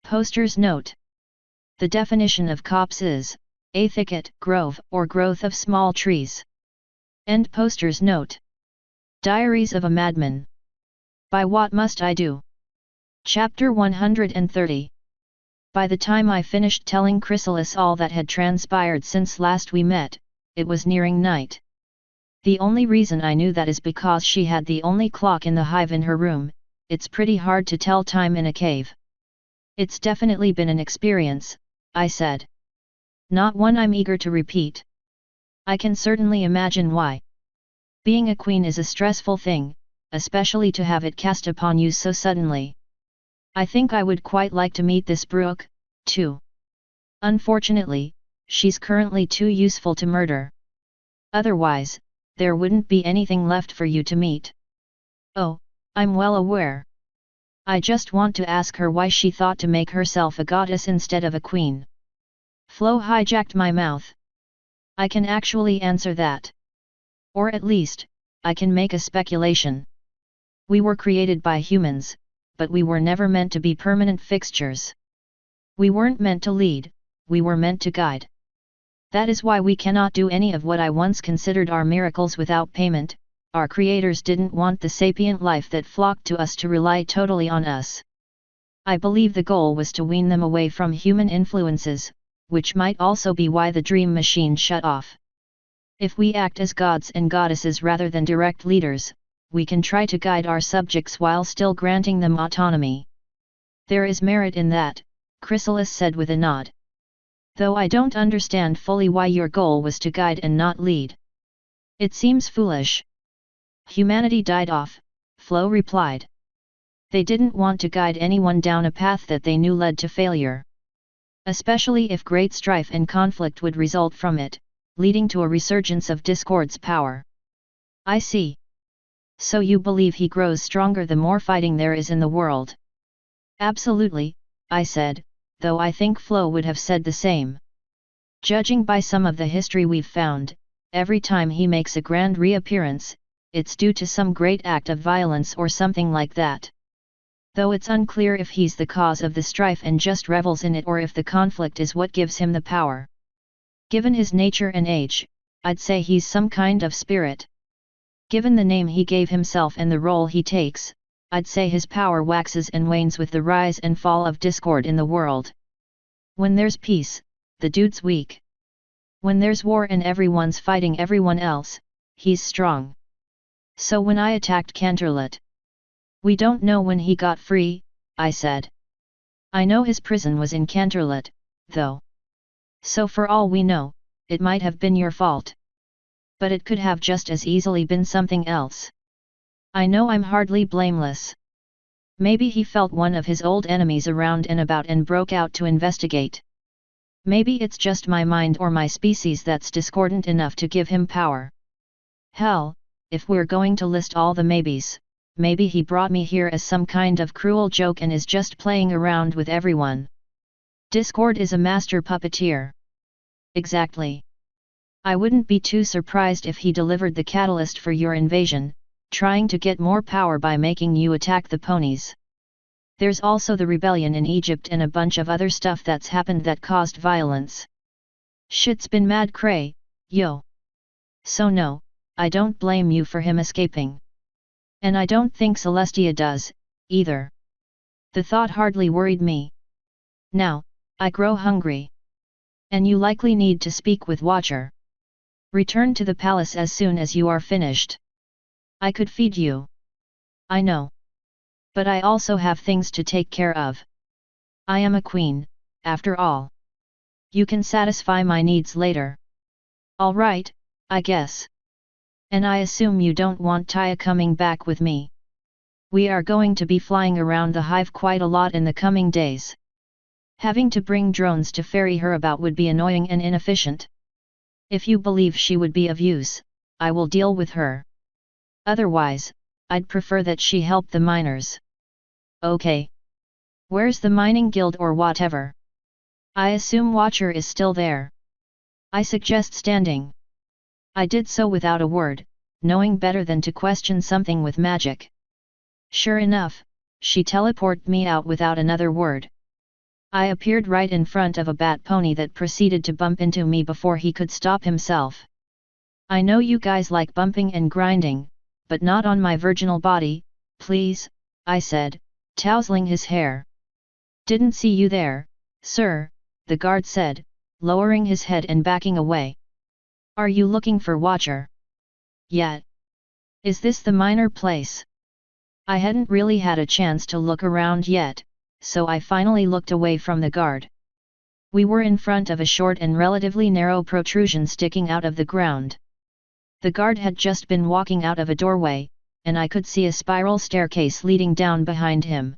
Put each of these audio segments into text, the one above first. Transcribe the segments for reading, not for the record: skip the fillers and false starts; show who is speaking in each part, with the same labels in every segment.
Speaker 1: Poster's note. The definition of copse is a thicket, grove, or growth of small trees. End Poster's note. Diaries of a Madman. By What Must I Do? Chapter 130. By the time I finished telling Chrysalis all that had transpired since last we met, it was nearing night. The only reason I knew that is because she had the only clock in the hive in her room. It's pretty hard to tell time in a cave. It's definitely been an experience, I said. Not one I'm eager to repeat. I can certainly imagine why. Being a queen is a stressful thing, especially to have it cast upon you so suddenly. I think I would quite like to meet this Brooke, too. Unfortunately, she's currently too useful to murder. Otherwise, there wouldn't be anything left for you to meet. Oh, I'm well aware. I just want to ask her why she thought to make herself a goddess instead of a queen. Flo hijacked my mouth. I can actually answer that. Or at least, I can make a speculation. We were created by humans, but we were never meant to be permanent fixtures. We weren't meant to lead, we were meant to guide. That is why we cannot do any of what I once considered our miracles without payment. Our creators didn't want the sapient life that flocked to us to rely totally on us. I believe the goal was to wean them away from human influences, which might also be why the dream machine shut off. If we act as gods and goddesses rather than direct leaders, we can try to guide our subjects while still granting them autonomy. There is merit in that, Chrysalis said with a nod. Though I don't understand fully why your goal was to guide and not lead. It seems foolish. Humanity died off, Flo replied. They didn't want to guide anyone down a path that they knew led to failure. Especially if great strife and conflict would result from it, leading to a resurgence of discord's power. I see. So you believe he grows stronger the more fighting there is in the world? Absolutely, I said, though I think Flo would have said the same. Judging by some of the history we've found, every time he makes a grand reappearance, it's due to some great act of violence or something like that. Though it's unclear if he's the cause of the strife and just revels in it or if the conflict is what gives him the power. Given his nature and age, I'd say he's some kind of spirit. Given the name he gave himself and the role he takes, I'd say his power waxes and wanes with the rise and fall of discord in the world. When there's peace, the dude's weak. When there's war and everyone's fighting everyone else, he's strong. So when I attacked Canterlot, we don't know when he got free, I said. I know his prison was in Canterlot, though. So for all we know, it might have been your fault. But it could have just as easily been something else. I know I'm hardly blameless. Maybe he felt one of his old enemies around and about and broke out to investigate. Maybe it's just my mind or my species that's discordant enough to give him power. Hell, if we're going to list all the maybes, maybe he brought me here as some kind of cruel joke and is just playing around with everyone. Discord is a master puppeteer. Exactly. I wouldn't be too surprised if he delivered the catalyst for your invasion, trying to get more power by making you attack the ponies. There's also the rebellion in Egypt and a bunch of other stuff that's happened that caused violence. Shit's been mad cray, yo. So no, I don't blame you for him escaping. And I don't think Celestia does, either. The thought hardly worried me. Now, I grow hungry. And you likely need to speak with Watcher. Return to the palace as soon as you are finished. I could feed you. I know. But I also have things to take care of. I am a queen, after all. You can satisfy my needs later. All right, I guess. And I assume you don't want Taya coming back with me. We are going to be flying around the hive quite a lot in the coming days. Having to bring drones to ferry her about would be annoying and inefficient. If you believe she would be of use, I will deal with her. Otherwise, I'd prefer that she help the miners. Okay. Where's the mining guild or whatever? I assume Watcher is still there. I suggest standing. I did so without a word, knowing better than to question something with magic. Sure enough, she teleported me out without another word. I appeared right in front of a bat pony that proceeded to bump into me before he could stop himself. I know you guys like bumping and grinding, but not on my virginal body, please, I said, tousling his hair. Didn't see you there, sir, the guard said, lowering his head and backing away. Are you looking for Watcher? Yet. Is this the minor place? I hadn't really had a chance to look around yet, so I finally looked away from the guard. We were in front of a short and relatively narrow protrusion sticking out of the ground. The guard had just been walking out of a doorway, and I could see a spiral staircase leading down behind him.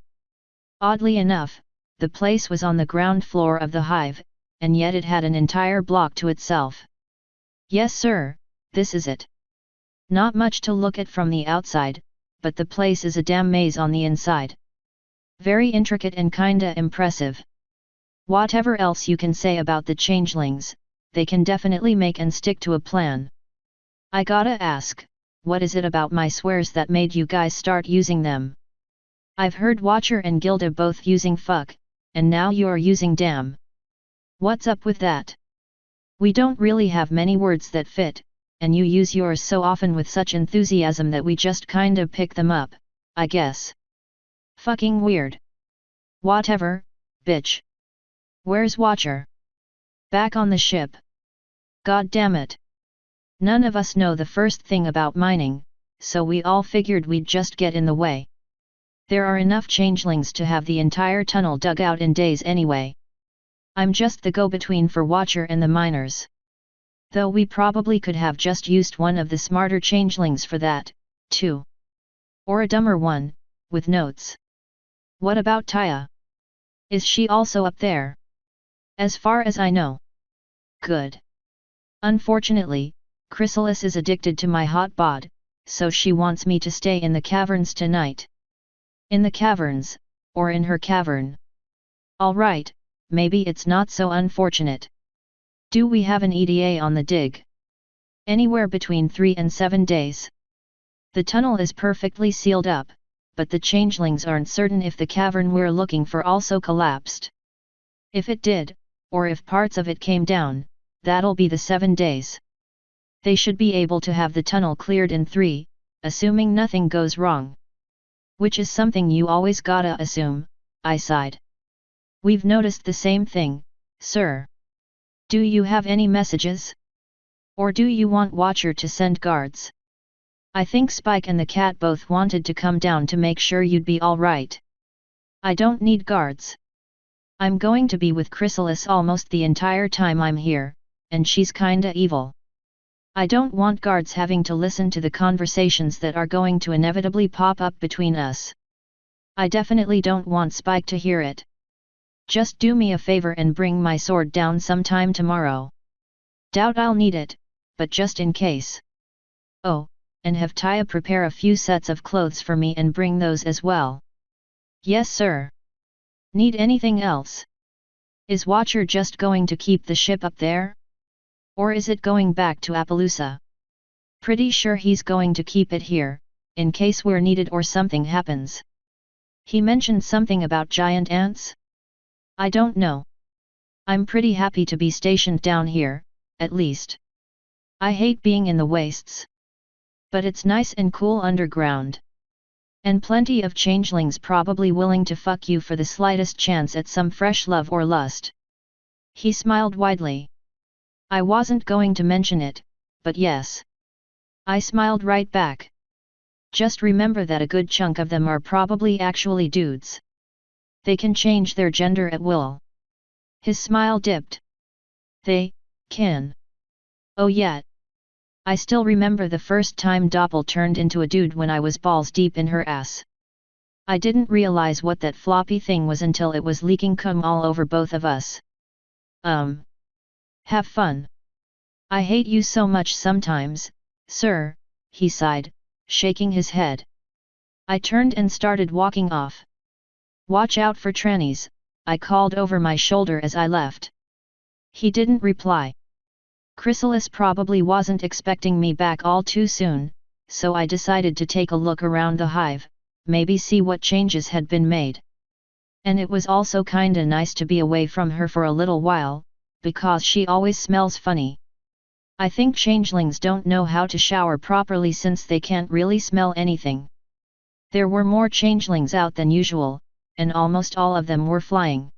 Speaker 1: Oddly enough, the place was on the ground floor of the hive, and yet it had an entire block to itself. Yes sir, this is it. Not much to look at from the outside, but the place is a damn maze on the inside. Very intricate and kinda impressive. Whatever else you can say about the changelings, they can definitely make and stick to a plan. I gotta ask, what is it about my swears that made you guys start using them? I've heard Watcher and Gilda both using fuck, and now you're using damn. What's up with that? We don't really have many words that fit, and you use yours so often with such enthusiasm that we just kinda pick them up, I guess. Fucking weird. Whatever, bitch. Where's Watcher? Back on the ship. God damn it. None of us know the first thing about mining, so we all figured we'd just get in the way. There are enough changelings to have the entire tunnel dug out in days anyway. I'm just the go-between for Watcher and the miners. Though we probably could have just used one of the smarter changelings for that, too. Or a dumber one, with notes. What about Taya? Is she also up there? As far as I know. Good. Unfortunately, Chrysalis is addicted to my hot bod, so she wants me to stay in the caverns tonight. In the caverns, or in her cavern. Alright, maybe it's not so unfortunate. Do we have an ETA on the dig? Anywhere between 3 and 7 days. The tunnel is perfectly sealed up, but the changelings aren't certain if the cavern we're looking for also collapsed. If it did, or if parts of it came down, that'll be the 7 days. They should be able to have the tunnel cleared in 3, assuming nothing goes wrong. Which is something you always gotta assume, I sighed. We've noticed the same thing, sir. Do you have any messages? Or do you want Watcher to send guards? I think Spike and the cat both wanted to come down to make sure you'd be alright. I don't need guards. I'm going to be with Chrysalis almost the entire time I'm here, and she's kinda evil. I don't want guards having to listen to the conversations that are going to inevitably pop up between us. I definitely don't want Spike to hear it. Just do me a favor and bring my sword down sometime tomorrow. Doubt I'll need it, but just in case. Oh, and have Taya prepare a few sets of clothes for me and bring those as well. Yes sir. Need anything else? Is Watcher just going to keep the ship up there? Or is it going back to Appaloosa? Pretty sure he's going to keep it here, in case we're needed or something happens. He mentioned something about giant ants? I don't know. I'm pretty happy to be stationed down here, at least. I hate being in the wastes. But it's nice and cool underground. And plenty of changelings probably willing to fuck you for the slightest chance at some fresh love or lust. He smiled widely. I wasn't going to mention it, but yes. I smiled right back. Just remember that a good chunk of them are probably actually dudes. They can change their gender at will. His smile dipped. They can. Oh yeah. I still remember the first time Doppel turned into a dude when I was balls deep in her ass. I didn't realize what that floppy thing was until it was leaking cum all over both of us. Have fun. I hate you so much sometimes, sir, he sighed, shaking his head. I turned and started walking off. Watch out for trannies, I called over my shoulder as I left. He didn't reply. Chrysalis probably wasn't expecting me back all too soon, so I decided to take a look around the hive, maybe see what changes had been made. And it was also kinda nice to be away from her for a little while, because she always smells funny. I think changelings don't know how to shower properly since they can't really smell anything. There were more changelings out than usual, and almost all of them were flying.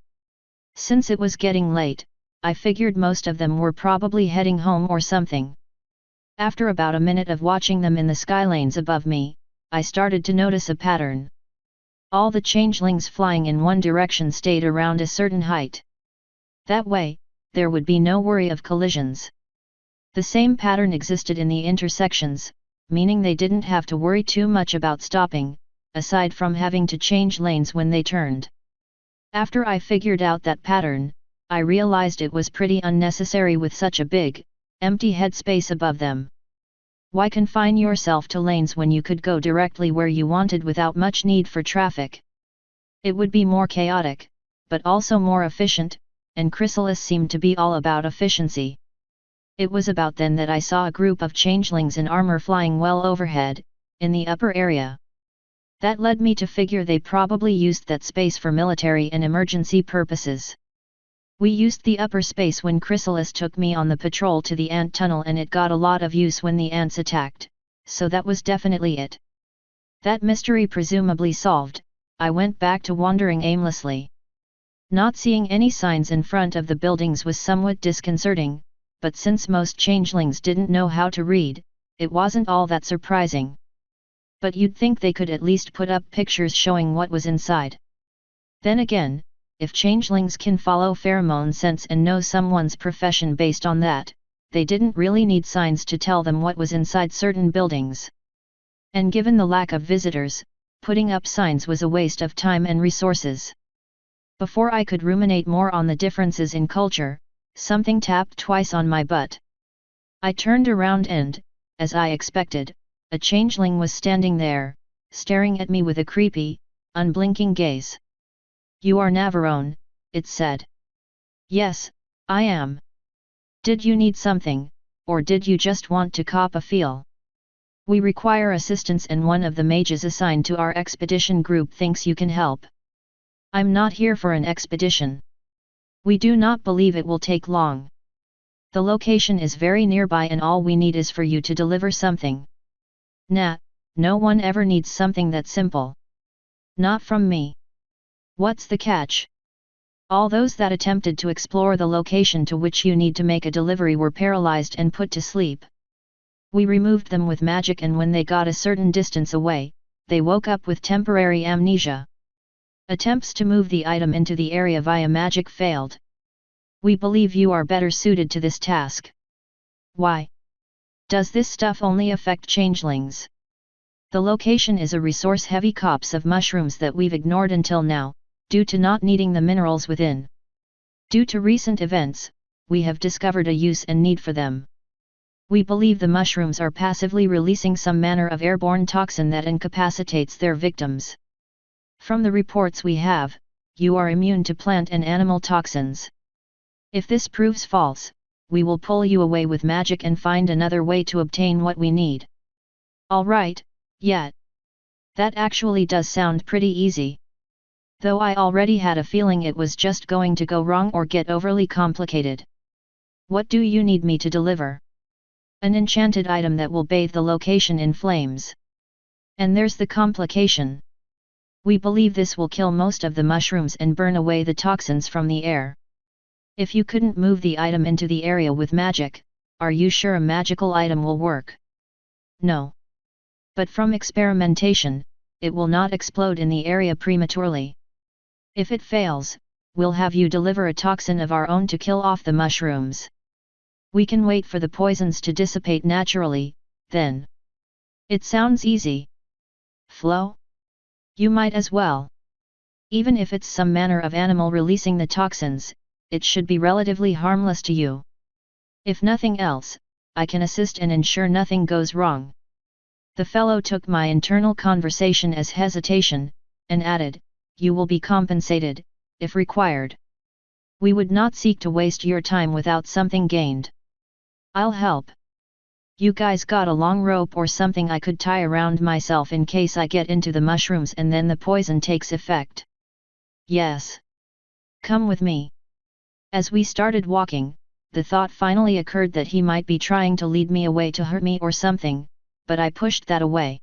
Speaker 1: Since it was getting late, I figured most of them were probably heading home or something. After about a minute of watching them in the skylanes above me, I started to notice a pattern. All the changelings flying in one direction stayed around a certain height. That way, there would be no worry of collisions. The same pattern existed in the intersections, meaning they didn't have to worry too much about stopping, aside from having to change lanes when they turned. After I figured out that pattern, I realized it was pretty unnecessary with such a big, empty headspace above them. Why confine yourself to lanes when you could go directly where you wanted without much need for traffic? It would be more chaotic, but also more efficient, and Chrysalis seemed to be all about efficiency. It was about then that I saw a group of changelings in armor flying well overhead, in the upper area. That led me to figure they probably used that space for military and emergency purposes. We used the upper space when Chrysalis took me on the patrol to the ant tunnel, and it got a lot of use when the ants attacked, so that was definitely it. That mystery presumably solved, I went back to wandering aimlessly. Not seeing any signs in front of the buildings was somewhat disconcerting, but since most changelings didn't know how to read, it wasn't all that surprising. But you'd think they could at least put up pictures showing what was inside. Then again, if changelings can follow pheromone scents and know someone's profession based on that, they didn't really need signs to tell them what was inside certain buildings. And given the lack of visitors, putting up signs was a waste of time and resources. Before I could ruminate more on the differences in culture, something tapped twice on my butt. I turned around and, as I expected, a changeling was standing there, staring at me with a creepy, unblinking gaze. "You are Navarone," it said. "Yes, I am. Did you need something, or did you just want to cop a feel? We require assistance and one of the mages assigned to our expedition group thinks you can help." "I'm not here for an expedition. We do not believe it will take long. The location is very nearby and all we need is for you to deliver something." "Nah, no one ever needs something that simple. Not from me." "What's the catch?" "All those that attempted to explore the location to which you need to make a delivery were paralyzed and put to sleep. We removed them with magic, and when they got a certain distance away, they woke up with temporary amnesia. Attempts to move the item into the area via magic failed. We believe you are better suited to this task." "Why? Does this stuff only affect changelings?" "The location is a resource-heavy copse of mushrooms that we've ignored until now, due to not needing the minerals within. Due to recent events, we have discovered a use and need for them. We believe the mushrooms are passively releasing some manner of airborne toxin that incapacitates their victims. From the reports we have, you are immune to plant and animal toxins. If this proves false, we will pull you away with magic and find another way to obtain what we need." "Alright, yeah. That actually does sound pretty easy. Though I already had a feeling it was just going to go wrong or get overly complicated. What do you need me to deliver?" "An enchanted item that will bathe the location in flames. And there's the complication. We believe this will kill most of the mushrooms and burn away the toxins from the air. If you couldn't move the item into the area with magic, are you sure a magical item will work?" "No. But from experimentation, it will not explode in the area prematurely. If it fails, we'll have you deliver a toxin of our own to kill off the mushrooms. We can wait for the poisons to dissipate naturally, then." "It sounds easy. Flo? You might as well. Even if it's some manner of animal releasing the toxins, it should be relatively harmless to you. If nothing else, I can assist and ensure nothing goes wrong." The fellow took my internal conversation as hesitation, and added, "You will be compensated, if required. We would not seek to waste your time without something gained." "I'll help. You guys got a long rope or something I could tie around myself in case I get into the mushrooms and then the poison takes effect?" Yes. Come with me. As we started walking, the thought finally occurred that he might be trying to lead me away to hurt me or something, but I pushed that away.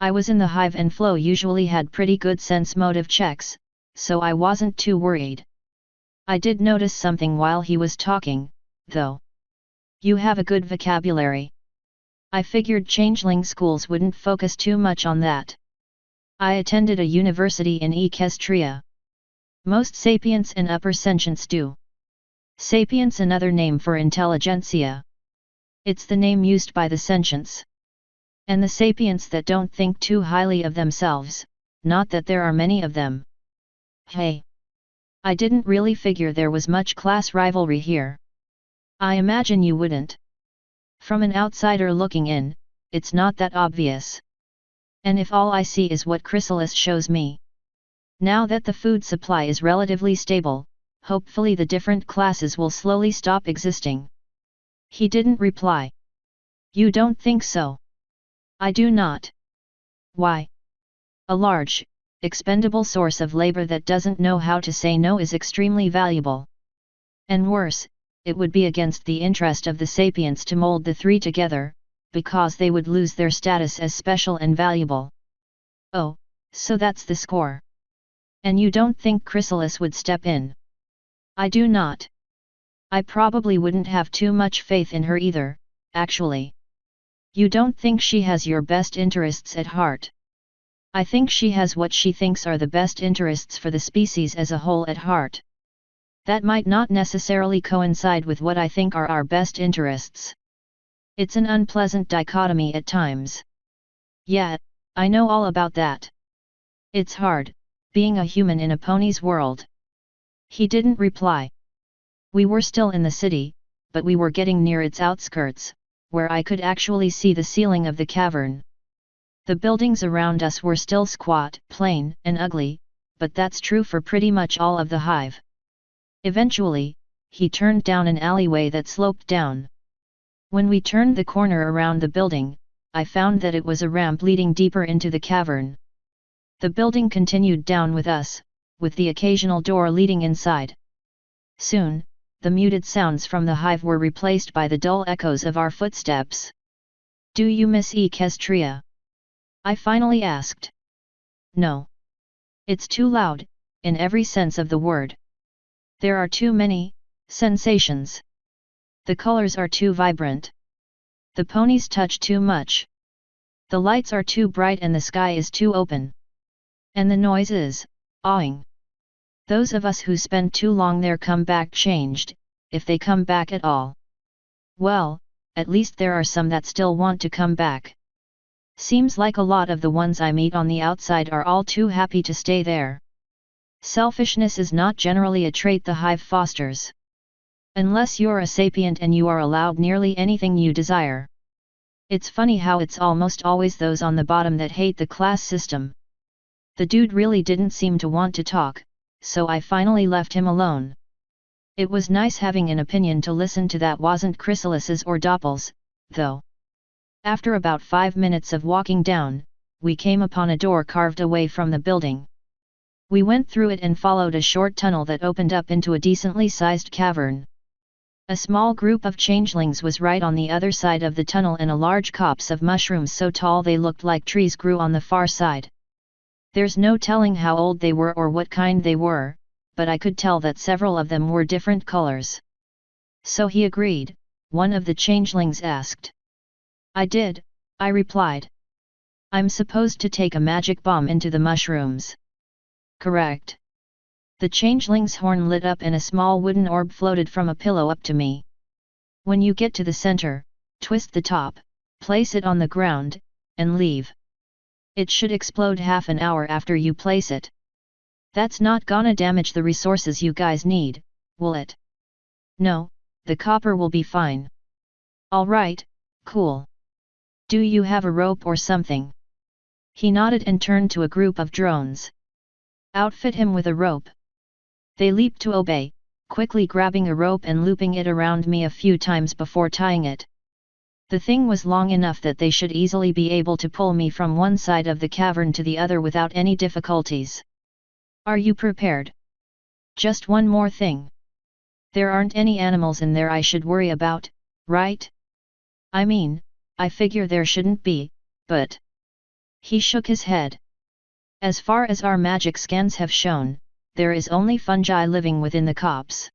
Speaker 1: I was in the hive and Flo usually had pretty good sense motive checks, so I wasn't too worried. I did notice something while he was talking, though. You have a good vocabulary. I figured changeling schools wouldn't focus too much on that. I attended a university in Equestria. Most sapients and upper sentients do. Sapients another name for intelligentsia. It's the name used by the sentients. And the sapients that don't think too highly of themselves, not that there are many of them. Hey! I didn't really figure there was much class rivalry here. I imagine you wouldn't. From an outsider looking in, it's not that obvious. And if all I see is what Chrysalis shows me. Now that the food supply is relatively stable, hopefully the different classes will slowly stop existing. He didn't reply. You don't think so? I do not. Why? A large, expendable source of labor that doesn't know how to say no is extremely valuable. And worse, it would be against the interest of the sapients to mold the three together, because they would lose their status as special and valuable. Oh, so that's the score. And you don't think Chrysalis would step in? I do not. I probably wouldn't have too much faith in her either, actually. You don't think she has your best interests at heart? I think she has what she thinks are the best interests for the species as a whole at heart. That might not necessarily coincide with what I think are our best interests. It's an unpleasant dichotomy at times. Yeah, I know all about that. It's hard, being a human in a pony's world. He didn't reply. We were still in the city, but we were getting near its outskirts, where I could actually see the ceiling of the cavern. The buildings around us were still squat, plain, and ugly, but that's true for pretty much all of the hive. Eventually, he turned down an alleyway that sloped down. When we turned the corner around the building, I found that it was a ramp leading deeper into the cavern. The building continued down with us, with the occasional door leading inside. Soon, the muted sounds from the hive were replaced by the dull echoes of our footsteps. Do you miss Equestria? I finally asked. No. It's too loud, in every sense of the word. There are too many sensations. The colors are too vibrant. The ponies touch too much. The lights are too bright and the sky is too open. And the noise is awing. Those of us who spend too long there come back changed, if they come back at all. Well, at least there are some that still want to come back. Seems like a lot of the ones I meet on the outside are all too happy to stay there. Selfishness is not generally a trait the hive fosters. Unless you're a sapient and you are allowed nearly anything you desire. It's funny how it's almost always those on the bottom that hate the class system. The dude really didn't seem to want to talk, so I finally left him alone. It was nice having an opinion to listen to that wasn't Chrysalis's or Doppel's, though. After about 5 minutes of walking down, we came upon a door carved away from the building. We went through it and followed a short tunnel that opened up into a decently sized cavern. A small group of changelings was right on the other side of the tunnel and a large copse of mushrooms so tall they looked like trees grew on the far side. There's no telling how old they were or what kind they were, but I could tell that several of them were different colors. So he agreed, one of the changelings asked. I did, I replied. I'm supposed to take a magic bomb into the mushrooms. Correct. The changeling's horn lit up and a small wooden orb floated from a pillow up to me. When you get to the center, twist the top, place it on the ground, and leave. It should explode half an hour after you place it. That's not gonna damage the resources you guys need, will it? No, the copper will be fine. Alright, cool. Do you have a rope or something? He nodded and turned to a group of drones. Outfit him with a rope. They leaped to obey, quickly grabbing a rope and looping it around me a few times before tying it. The thing was long enough that they should easily be able to pull me from one side of the cavern to the other without any difficulties. Are you prepared? Just one more thing. There aren't any animals in there I should worry about, right? I mean, I figure there shouldn't be, but... He shook his head. As far as our magic scans have shown, there is only fungi living within the copse.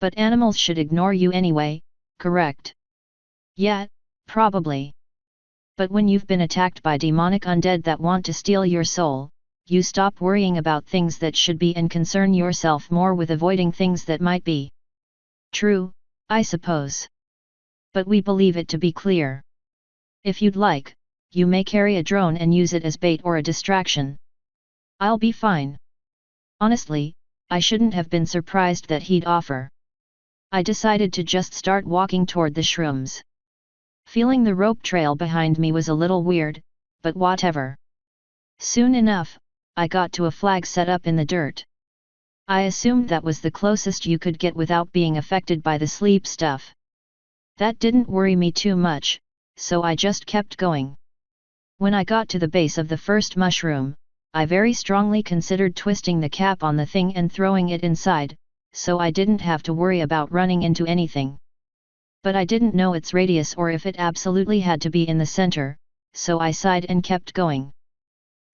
Speaker 1: But animals should ignore you anyway, correct? Yeah, probably. But when you've been attacked by demonic undead that want to steal your soul, you stop worrying about things that should be and concern yourself more with avoiding things that might be. True, I suppose. But we believe it to be clear. If you'd like, you may carry a drone and use it as bait or a distraction. I'll be fine. Honestly, I shouldn't have been surprised that he'd offer. I decided to just start walking toward the shrooms. Feeling the rope trail behind me was a little weird, but whatever. Soon enough, I got to a flag set up in the dirt. I assumed that was the closest you could get without being affected by the sleep stuff. That didn't worry me too much, so I just kept going. When I got to the base of the first mushroom, I very strongly considered twisting the cap on the thing and throwing it inside, so I didn't have to worry about running into anything. But I didn't know its radius or if it absolutely had to be in the center, so I sighed and kept going.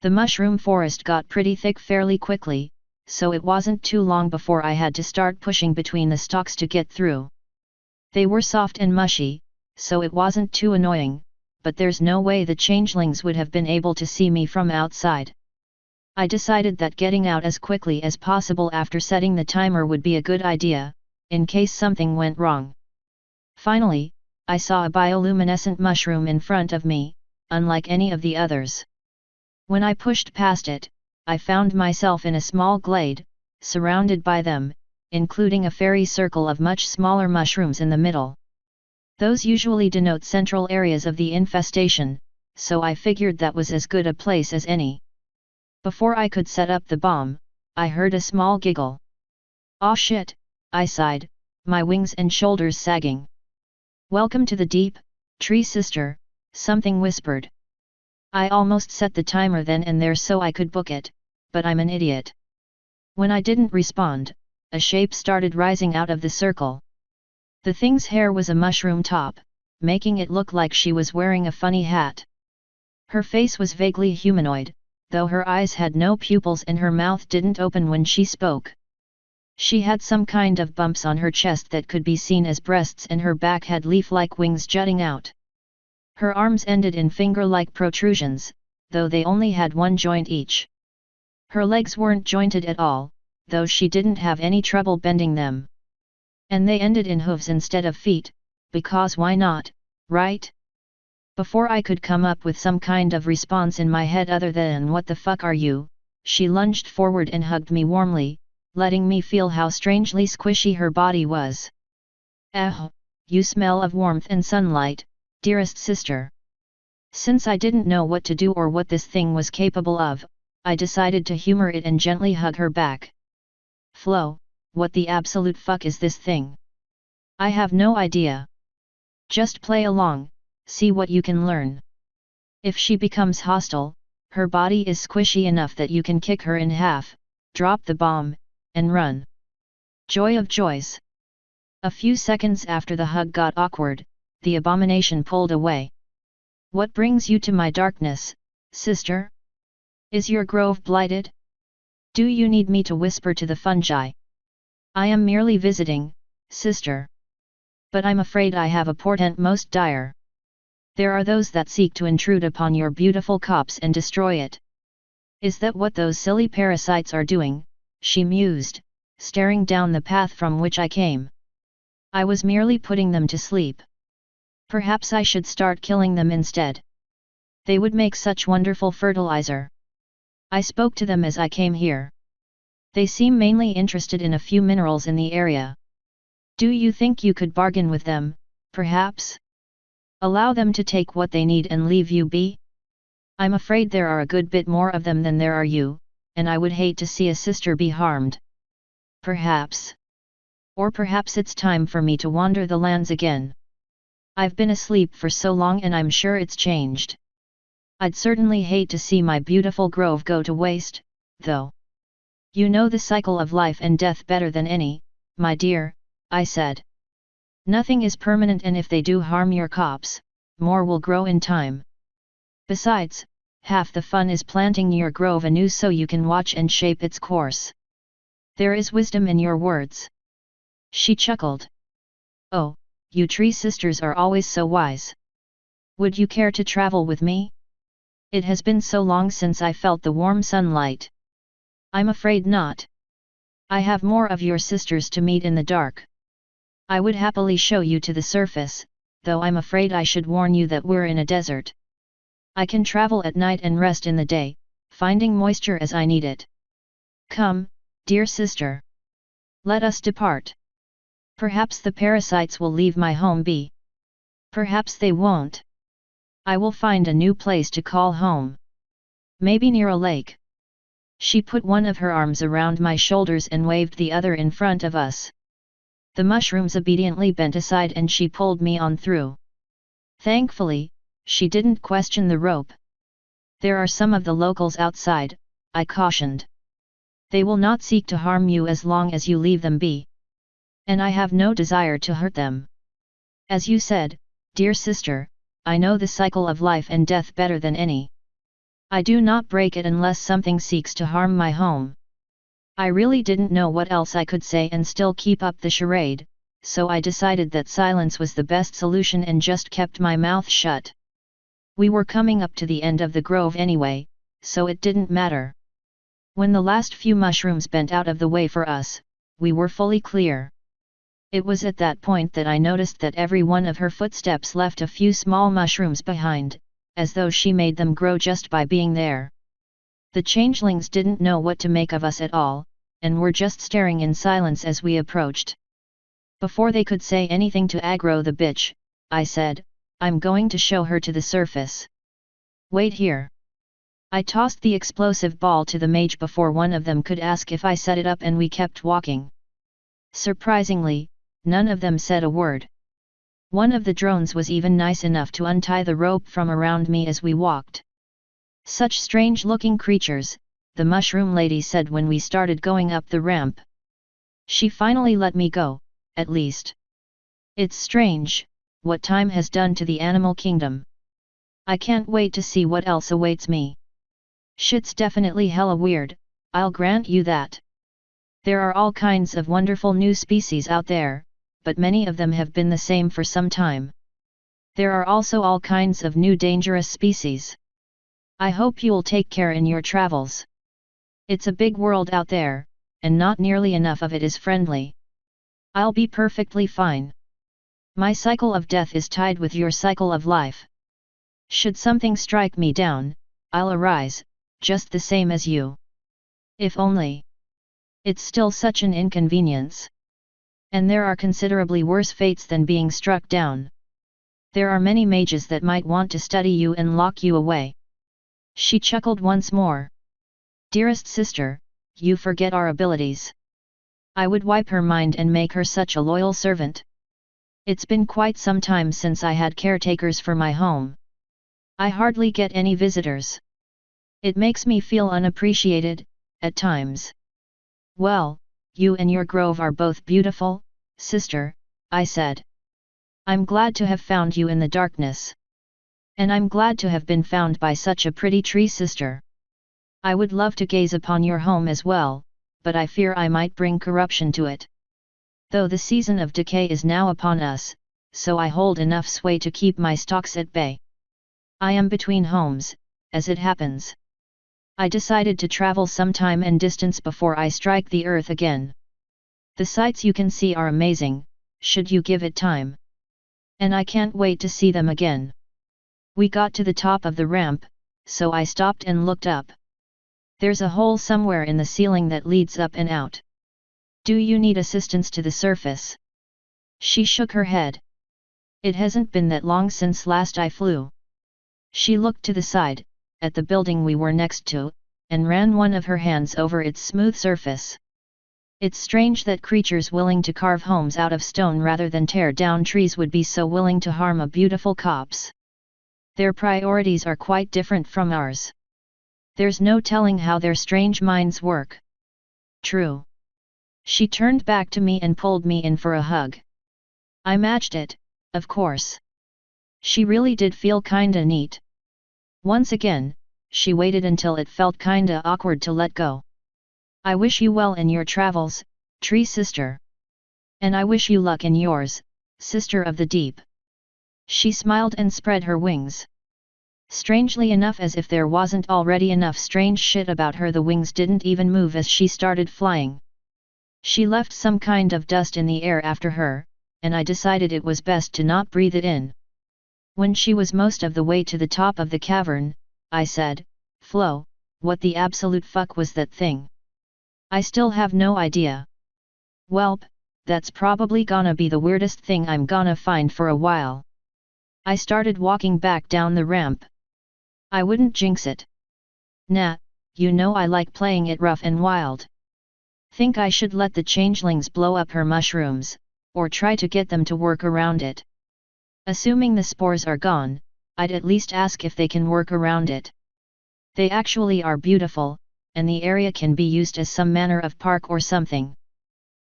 Speaker 1: The mushroom forest got pretty thick fairly quickly, so it wasn't too long before I had to start pushing between the stalks to get through. They were soft and mushy, so it wasn't too annoying, but there's no way the changelings would have been able to see me from outside. I decided that getting out as quickly as possible after setting the timer would be a good idea, in case something went wrong. Finally, I saw a bioluminescent mushroom in front of me, unlike any of the others. When I pushed past it, I found myself in a small glade, surrounded by them, including a fairy circle of much smaller mushrooms in the middle. Those usually denote central areas of the infestation, so I figured that was as good a place as any. Before I could set up the bomb, I heard a small giggle. "Aw shit," I sighed, my wings and shoulders sagging. "Welcome to the deep, tree sister," something whispered. I almost set the timer then and there so I could book it, but I'm an idiot. When I didn't respond, a shape started rising out of the circle. The thing's hair was a mushroom top, making it look like she was wearing a funny hat. Her face was vaguely humanoid, though her eyes had no pupils and her mouth didn't open when she spoke. She had some kind of bumps on her chest that could be seen as breasts and her back had leaf-like wings jutting out. Her arms ended in finger-like protrusions, though they only had one joint each. Her legs weren't jointed at all, though she didn't have any trouble bending them. And they ended in hooves instead of feet, because why not, right? Before I could come up with some kind of response in my head other than "what the fuck are you?" she lunged forward and hugged me warmly, letting me feel how strangely squishy her body was. You smell of warmth and sunlight, dearest sister." Since I didn't know what to do or what this thing was capable of, I decided to humor it and gently hug her back. "Flo, what the absolute fuck is this thing?" "I have no idea. Just play along, see what you can learn. If she becomes hostile, her body is squishy enough that you can kick her in half, drop the bomb, and run." Joy of joys. A few seconds after the hug got awkward, the abomination pulled away. "What brings you to my darkness, sister? Is your grove blighted? Do you need me to whisper to the fungi?" "I am merely visiting, sister. But I'm afraid I have a portent most dire. There are those that seek to intrude upon your beautiful copse and destroy it." "Is that what those silly parasites are doing?" she mused, staring down the path from which I came. "I was merely putting them to sleep. Perhaps I should start killing them instead. They would make such wonderful fertilizer. I spoke to them as I came here. They seem mainly interested in a few minerals in the area. Do you think you could bargain with them, perhaps? Allow them to take what they need and leave you be? I'm afraid there are a good bit more of them than there are you, and I would hate to see a sister be harmed." "Perhaps. Or perhaps it's time for me to wander the lands again. I've been asleep for so long and I'm sure it's changed. I'd certainly hate to see my beautiful grove go to waste, though." You know the cycle of life and death better than any, my dear, I said. Nothing is permanent, and if they do harm your crops, more will grow in time. Besides, half the fun is planting your grove anew so you can watch and shape its course. There is wisdom in your words. She chuckled. Oh, you tree sisters are always so wise. Would you care to travel with me? It has been so long since I felt the warm sunlight. I'm afraid not. I have more of your sisters to meet in the dark. I would happily show you to the surface, though I'm afraid I should warn you that we're in a desert. I can travel at night and rest in the day, finding moisture as I need it. Come, dear sister. Let us depart. Perhaps the parasites will leave my home be. Perhaps they won't. I will find a new place to call home. Maybe near a lake. She put one of her arms around my shoulders and waved the other in front of us. The mushrooms obediently bent aside and she pulled me on through. Thankfully, she didn't question the rope. There are some of the locals outside, I cautioned. They will not seek to harm you as long as you leave them be. And I have no desire to hurt them. As you said, dear sister, I know the cycle of life and death better than any. I do not break it unless something seeks to harm my home. I really didn't know what else I could say and still keep up the charade, so I decided that silence was the best solution and just kept my mouth shut. We were coming up to the end of the grove anyway, so it didn't matter. When the last few mushrooms bent out of the way for us, we were fully clear. It was at that point that I noticed that every one of her footsteps left a few small mushrooms behind, as though she made them grow just by being there. The changelings didn't know what to make of us at all, and were just staring in silence as we approached. Before they could say anything to aggro the bitch, I said, I'm going to show her to the surface. Wait here. I tossed the explosive ball to the mage before one of them could ask if I set it up, and we kept walking. Surprisingly, none of them said a word. One of the drones was even nice enough to untie the rope from around me as we walked. Such strange-looking creatures, the mushroom lady said when we started going up the ramp. She finally let me go, at least. It's strange, what time has done to the animal kingdom. I can't wait to see what else awaits me. Shit's definitely hella weird, I'll grant you that. There are all kinds of wonderful new species out there, but many of them have been the same for some time. There are also all kinds of new dangerous species. I hope you'll take care in your travels. It's a big world out there, and not nearly enough of it is friendly. I'll be perfectly fine. My cycle of death is tied with your cycle of life. Should something strike me down, I'll arise, just the same as you. If only. It's still such an inconvenience. And there are considerably worse fates than being struck down. There are many mages that might want to study you and lock you away. She chuckled once more. Dearest sister, you forget our abilities. I would wipe her mind and make her such a loyal servant. It's been quite some time since I had caretakers for my home. I hardly get any visitors. It makes me feel unappreciated, at times. Well, you and your grove are both beautiful, sister, I said. I'm glad to have found you in the darkness. And I'm glad to have been found by such a pretty tree sister. I would love to gaze upon your home as well, but I fear I might bring corruption to it. Though the season of decay is now upon us, so I hold enough sway to keep my stalks at bay. I am between homes, as it happens. I decided to travel some time and distance before I strike the earth again. The sights you can see are amazing, should you give it time. And I can't wait to see them again. We got to the top of the ramp, so I stopped and looked up. There's a hole somewhere in the ceiling that leads up and out. Do you need assistance to the surface? She shook her head. It hasn't been that long since last I flew. She looked to the side, at the building we were next to, and ran one of her hands over its smooth surface. It's strange that creatures willing to carve homes out of stone rather than tear down trees would be so willing to harm a beautiful copse. Their priorities are quite different from ours. There's no telling how their strange minds work. True. She turned back to me and pulled me in for a hug. I matched it, of course. She really did feel kinda neat. Once again, she waited until it felt kinda awkward to let go. I wish you well in your travels, tree sister. And I wish you luck in yours, sister of the deep. She smiled and spread her wings. Strangely enough, as if there wasn't already enough strange shit about her, the wings didn't even move as she started flying. She left some kind of dust in the air after her, and I decided it was best to not breathe it in. When she was most of the way to the top of the cavern, I said, "Flo, what the absolute fuck was that thing?" "I still have no idea." "Welp, that's probably gonna be the weirdest thing I'm gonna find for a while." I started walking back down the ramp. I wouldn't jinx it. Nah, you know I like playing it rough and wild. Think I should let the changelings blow up her mushrooms, or try to get them to work around it? Assuming the spores are gone, I'd at least ask if they can work around it. They actually are beautiful, and the area can be used as some manner of park or something.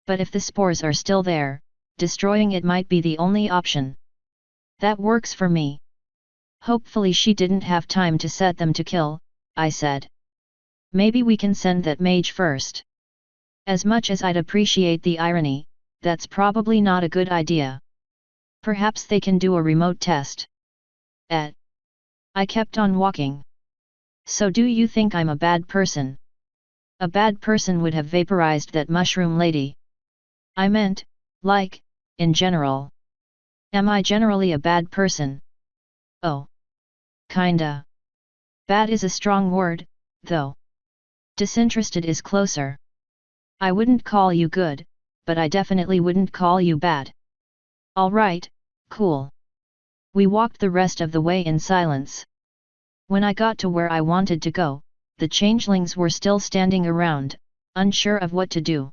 Speaker 1: But if the spores are still there, destroying it might be the only option. That works for me. Hopefully she didn't have time to set them to kill, I said. Maybe we can send that mage first. As much as I'd appreciate the irony, that's probably not a good idea. Perhaps they can do a remote test. I kept on walking. So do you think I'm a bad person? A bad person would have vaporized that mushroom lady. I meant, like, in general. Am I generally a bad person? Oh. Kinda. Bad is a strong word, though. Disinterested is closer. I wouldn't call you good, but I definitely wouldn't call you bad. Alright, cool. We walked the rest of the way in silence. When I got to where I wanted to go, the changelings were still standing around, unsure of what to do.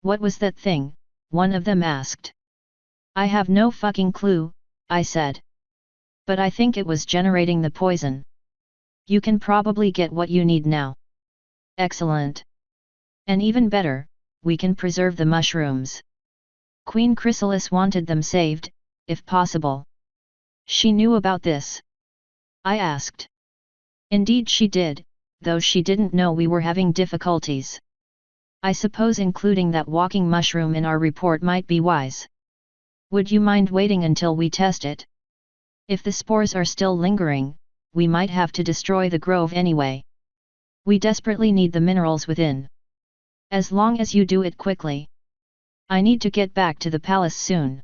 Speaker 1: "What was that thing?" one of them asked. "I have no fucking clue," I said. "But I think it was generating the poison. You can probably get what you need now." "Excellent. And even better, we can preserve the mushrooms." Queen Chrysalis wanted them saved, if possible. She knew about this? I asked. Indeed she did, though she didn't know we were having difficulties. I suppose including that walking mushroom in our report might be wise. "Would you mind waiting until we test it? If the spores are still lingering, we might have to destroy the grove anyway. We desperately need the minerals within. As long as you do it quickly. I need to get back to the palace soon."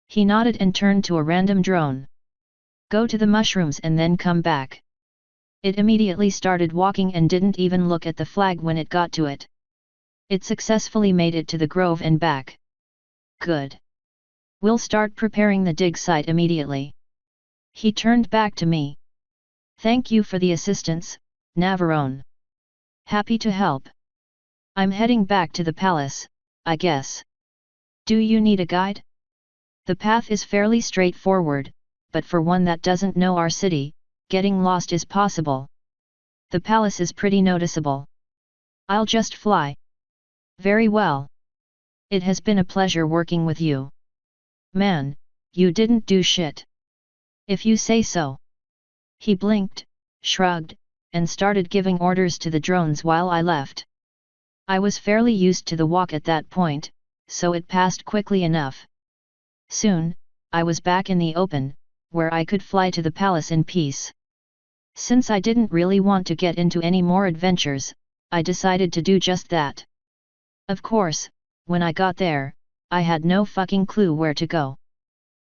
Speaker 1: He nodded and turned to a random drone. "Go to the mushrooms and then come back." It immediately started walking and didn't even look at the flag when it got to it. It successfully made it to the grove and back. Good. We'll start preparing the dig site immediately. He turned back to me. "Thank you for the assistance, Navarone. Happy to help. I'm heading back to the palace, I guess. Do you need a guide?" The path is fairly straightforward, but for one that doesn't know our city, getting lost is possible. The palace is pretty noticeable. I'll just fly. Very well. It has been a pleasure working with you. Man, you didn't do shit. If you say so. He blinked, shrugged, and started giving orders to the drones while I left. I was fairly used to the walk at that point, so it passed quickly enough. Soon, I was back in the open, where I could fly to the palace in peace. Since I didn't really want to get into any more adventures, I decided to do just that. Of course, when I got there, I had no fucking clue where to go.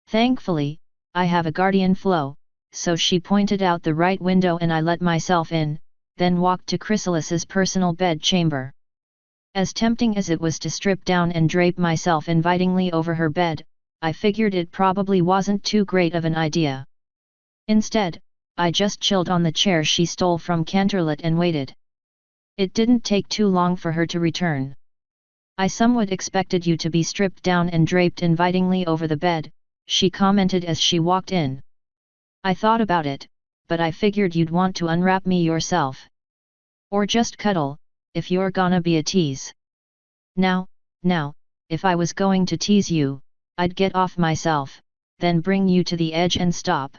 Speaker 1: Thankfully, I have a guardian Flo, so she pointed out the right window and I let myself in, then walked to Chrysalis's personal bed chamber. As tempting as it was to strip down and drape myself invitingly over her bed, I figured it probably wasn't too great of an idea. Instead, I just chilled on the chair she stole from Canterlot and waited. It didn't take too long for her to return. "I somewhat expected you to be stripped down and draped invitingly over the bed," she commented as she walked in. "I thought about it, but I figured you'd want to unwrap me yourself. Or just cuddle, if you're gonna be a tease. Now, if I was going to tease you, I'd get off myself, then bring you to the edge and stop.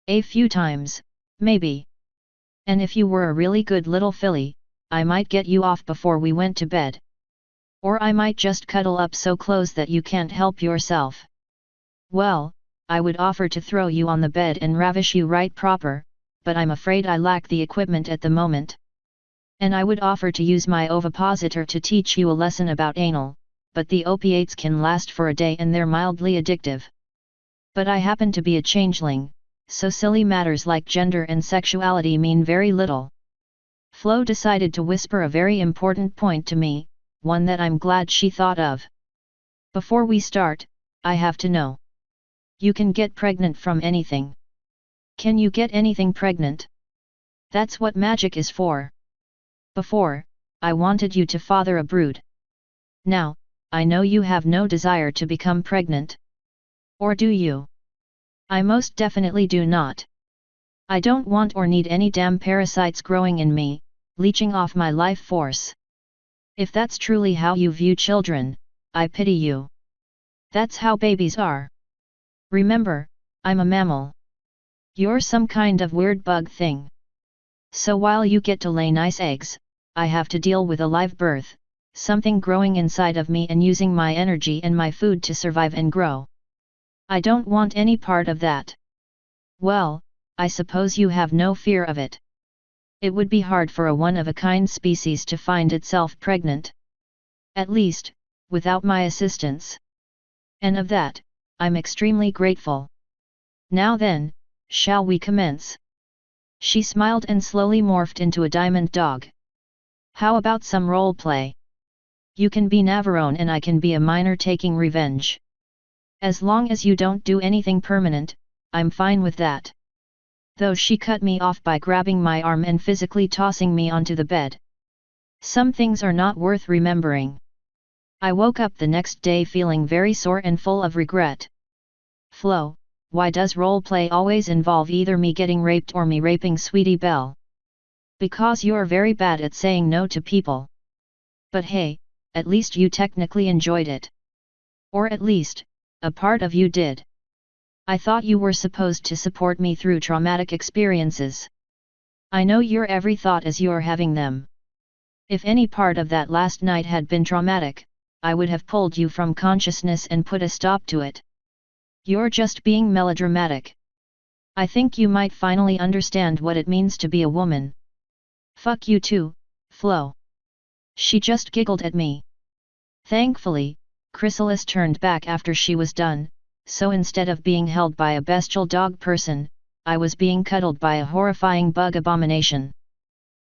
Speaker 1: A few times, maybe. And if you were a really good little filly, I might get you off before we went to bed. Or I might just cuddle up so close that you can't help yourself. Well, I would offer to throw you on the bed and ravish you right proper, but I'm afraid I lack the equipment at the moment. And I would offer to use my ovipositor to teach you a lesson about anal, but the opiates can last for a day and they're mildly addictive. But I happen to be a changeling, so silly matters like gender and sexuality mean very little. Flo decided to whisper a very important point to me, one that I'm glad she thought of. Before we start, I have to know. You can get pregnant from anything. Can you get anything pregnant? That's what magic is for. Before, I wanted you to father a brood. Now, I know you have no desire to become pregnant. Or do you? I most definitely do not. I don't want or need any damn parasites growing in me, leeching off my life force. If that's truly how you view children, I pity you. That's how babies are. Remember, I'm a mammal. You're some kind of weird bug thing. So while you get to lay nice eggs, I have to deal with a live birth, something growing inside of me and using my energy and my food to survive and grow. I don't want any part of that. Well, I suppose you have no fear of it. It would be hard for a one-of-a-kind species to find itself pregnant. At least, without my assistance. And of that, I'm extremely grateful. Now then, shall we commence? She smiled and slowly morphed into a diamond dog. How about some role play? You can be Navarone and I can be a miner taking revenge. As long as you don't do anything permanent, I'm fine with that. Though she cut me off by grabbing my arm and physically tossing me onto the bed. Some things are not worth remembering. I woke up the next day feeling very sore and full of regret. Flo, why does roleplay always involve either me getting raped or me raping Sweetie Belle? Because you're very bad at saying no to people. But hey, at least you technically enjoyed it. Or at least, a part of you did. I thought you were supposed to support me through traumatic experiences. I know your every thought as you're having them. If any part of that last night had been traumatic, I would have pulled you from consciousness and put a stop to it. You're just being melodramatic. I think you might finally understand what it means to be a woman. Fuck you too, Flo. She just giggled at me. Thankfully, Chrysalis turned back after she was done, so instead of being held by a bestial dog person, I was being cuddled by a horrifying bug abomination.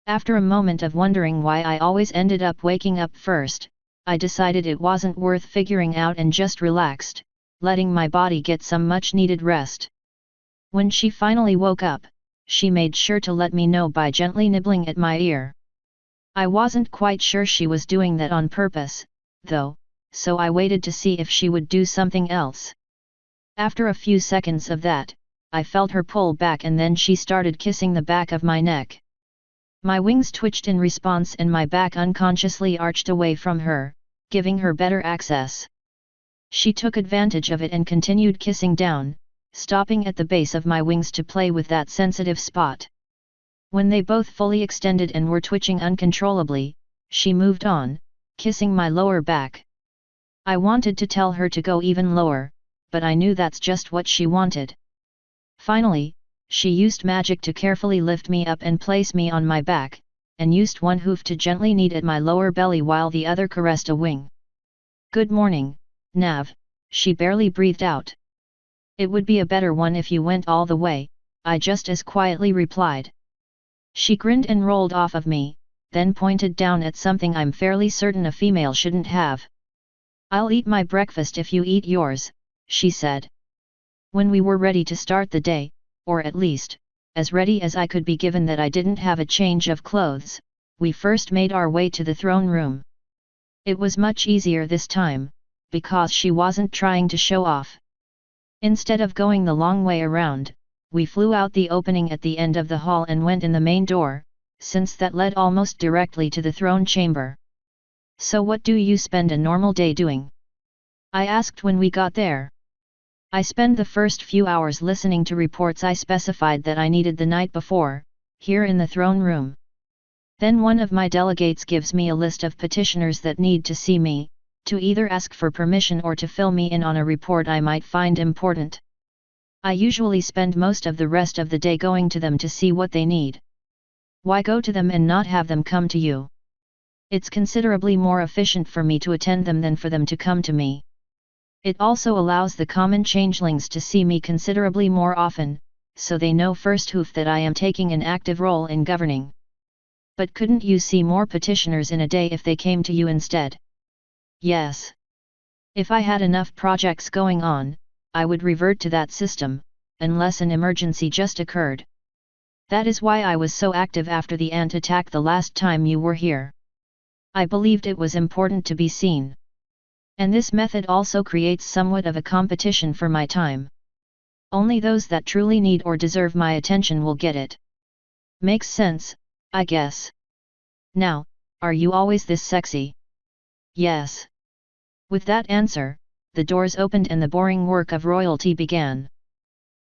Speaker 1: After a moment of wondering why I always ended up waking up first, I decided it wasn't worth figuring out and just relaxed, letting my body get some much-needed rest. When she finally woke up, she made sure to let me know by gently nibbling at my ear. I wasn't quite sure she was doing that on purpose, though, so I waited to see if she would do something else. After a few seconds of that, I felt her pull back and then she started kissing the back of my neck. My wings twitched in response and my back unconsciously arched away from her, giving her better access. She took advantage of it and continued kissing down, stopping at the base of my wings to play with that sensitive spot. When they both fully extended and were twitching uncontrollably, she moved on, kissing my lower back. I wanted to tell her to go even lower, but I knew that's just what she wanted. Finally, she used magic to carefully lift me up and place me on my back, and used one hoof to gently knead at my lower belly while the other caressed a wing. "Good morning, Nav," she barely breathed out. "It would be a better one if you went all the way," I just as quietly replied. She grinned and rolled off of me, then pointed down at something I'm fairly certain a female shouldn't have. "I'll eat my breakfast if you eat yours," she said. When we were ready to start the day, or at least, as ready as I could be given that I didn't have a change of clothes, we first made our way to the throne room. It was much easier this time, because she wasn't trying to show off. Instead of going the long way around, we flew out the opening at the end of the hall and went in the main door, since that led almost directly to the throne chamber. "So what do you spend a normal day doing?" I asked when we got there. "I spend the first few hours listening to reports I specified that I needed the night before, here in the throne room. Then one of my delegates gives me a list of petitioners that need to see me, to either ask for permission or to fill me in on a report I might find important. I usually spend most of the rest of the day going to them to see what they need. Why go to them and not have them come to you? It's considerably more efficient for me to attend them than for them to come to me. It also allows the common changelings to see me considerably more often, so they know firsthoof that I am taking an active role in governing." "But couldn't you see more petitioners in a day if they came to you instead?" "Yes. If I had enough projects going on, I would revert to that system, unless an emergency just occurred. That is why I was so active after the ant attack the last time you were here. I believed it was important to be seen. And this method also creates somewhat of a competition for my time. Only those that truly need or deserve my attention will get it. Makes sense, I guess. Now, are you always this sexy?" "Yes." With that answer, the doors opened and the boring work of royalty began.